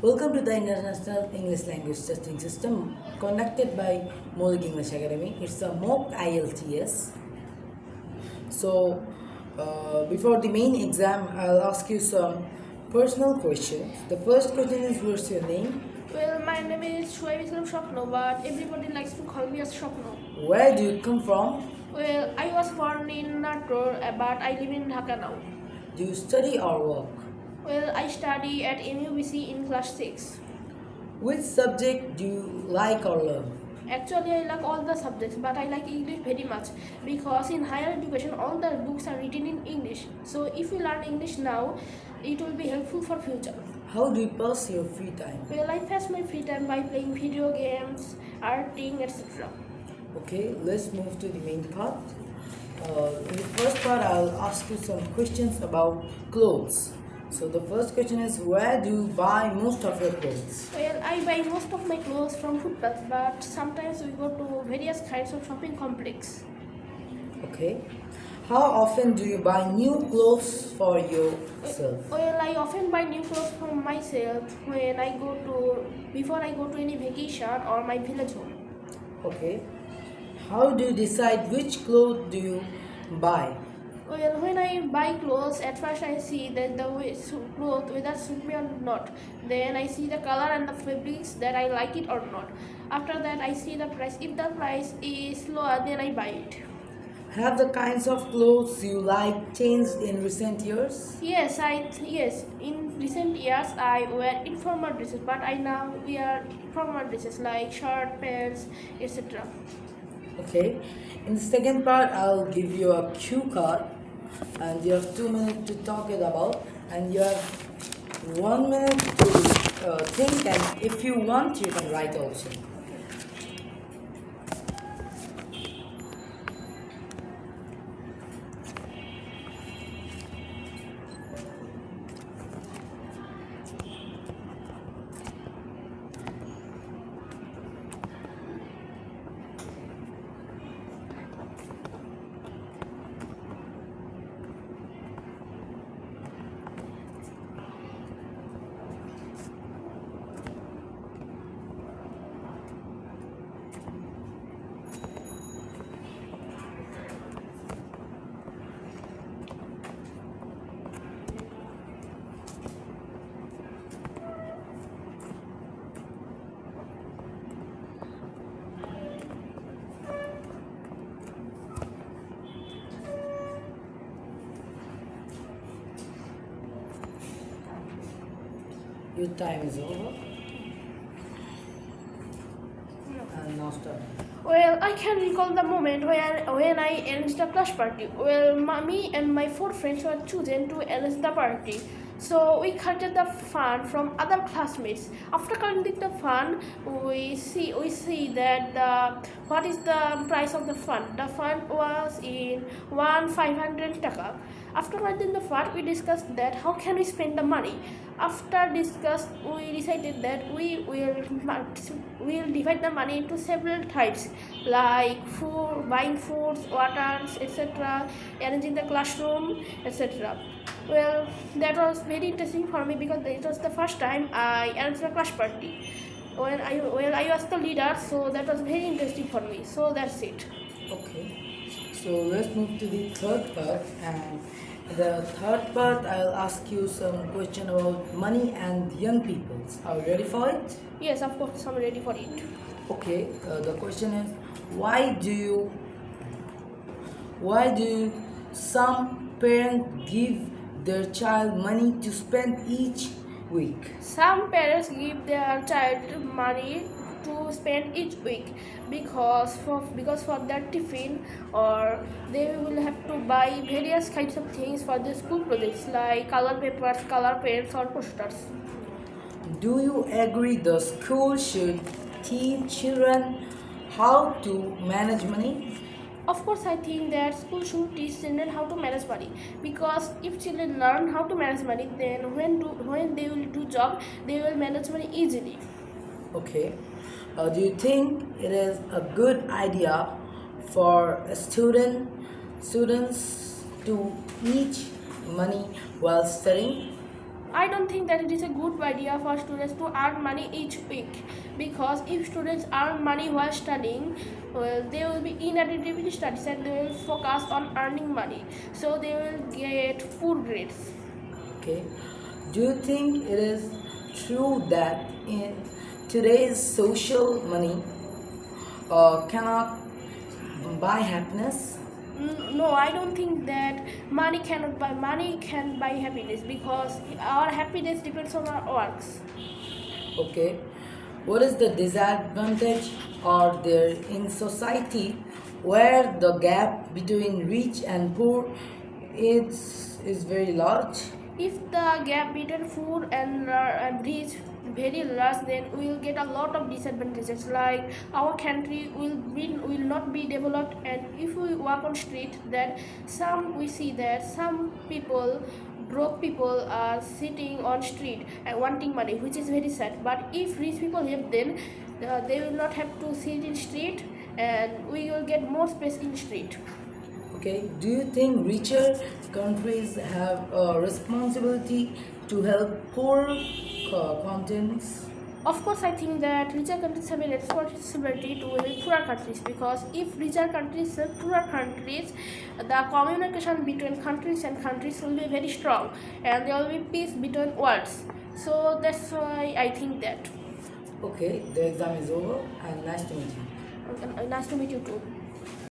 Welcome to the International English Language Testing System conducted by Maulik English Academy. It's a mock IELTS. So, before the main exam, I'll ask you some personal questions. The first question is, what's your name? Well, my name is Shuaib Islam Shopno, but everybody likes to call me as Shopno. Where do you come from? Well, I was born in Natur, but I live in Dhaka now. Do you study or work? Well, I study at MUBC in class 6. Which subject do you like or love? Actually, I like all the subjects, but I like English very much because in higher education, all the books are written in English. So if you learn English now, it will be helpful for future. How do you pass your free time? Well, I pass my free time by playing video games, arting, etc. Okay, let's move to the main part. In the first part, I'll ask you some questions about clothes. So the first question is, where do you buy most of your clothes? Well, I buy most of my clothes from footpath, but sometimes we go to various kinds of shopping complex. Okay. How often do you buy new clothes for yourself? Well, I often buy new clothes for myself before I go to any vacation or my village home. Okay. How do you decide which clothes do you buy? Well, when I buy clothes, at first I see that the cloth whether suit me or not. Then I see the color and the fabrics that I like it or not. After that, I see the price. If the price is lower, then I buy it. Have the kinds of clothes you like changed in recent years? Yes, in recent years I wear informal dresses, but I now wear formal dresses like shirt, pants, etc. Okay. In the second part, I'll give you a cue card, and you have 2 minutes to talk it about, and you have 1 minute to think, and if you want, you can write also. Your time is over. And now start. Well, I can recall the moment when I arranged a class party. Well, me and my 4 friends were chosen to arrange the party. So we collected the fund from other classmates. After collecting the fund, we see that what is the price of the fund. The fund was in 500 taka. After collecting the fund, we discussed that how can we spend the money. After discussed, we decided that we will divide the money into several types like food, buying foods, waters, etc., arranging the classroom, etc. Well, that was very interesting for me because it was the first time I arranged a class party. I was the leader, so that was very interesting for me. So that's it. Okay. So let's move to the third part, and the third part, I'll ask you some question about money and young people. Are you ready for it? Yes, of course, I'm ready for it. Okay. The question is, why do some parents give their child money to spend each week? Some parents give their child money to spend each week because for their tiffin, or they will have to buy various kinds of things for the school projects like color papers, color pens, or posters. Do you agree the school should teach children how to manage money? Of course, I think that school should teach children how to manage money because if children learn how to manage money, then when they will do job, they will manage money easily. Okay. Do you think it is a good idea for students to each money while studying? I don't think that it is a good idea for students to earn money each week, because if students earn money while studying, well, they will be inattentive in studies and they will focus on earning money, so they will get poor grades. Okay. Do you think it is true that in today's social money cannot buy happiness? No, I don't think that money cannot buy. Money can buy happiness, because our happiness depends on our works. Okay. What is the disadvantage or there in society where the gap between rich and poor is very large? If the gap between poor and rich very large, then we will get a lot of disadvantages, like our country will not be developed. And if we walk on street, then we see that some people, broke people, are sitting on street and wanting money, which is very sad. But if rich people help, then they will not have to sit in street, and we will get more space in street. Okay. Do you think richer countries have a responsibility to help poor continents? Of course, I think that richer countries have a responsibility to help poorer countries, because if richer countries help poorer countries, the communication between countries and countries will be very strong, and there will be peace between worlds. So that's why I think that. Okay, the exam is over and nice to meet you. Nice to meet you too.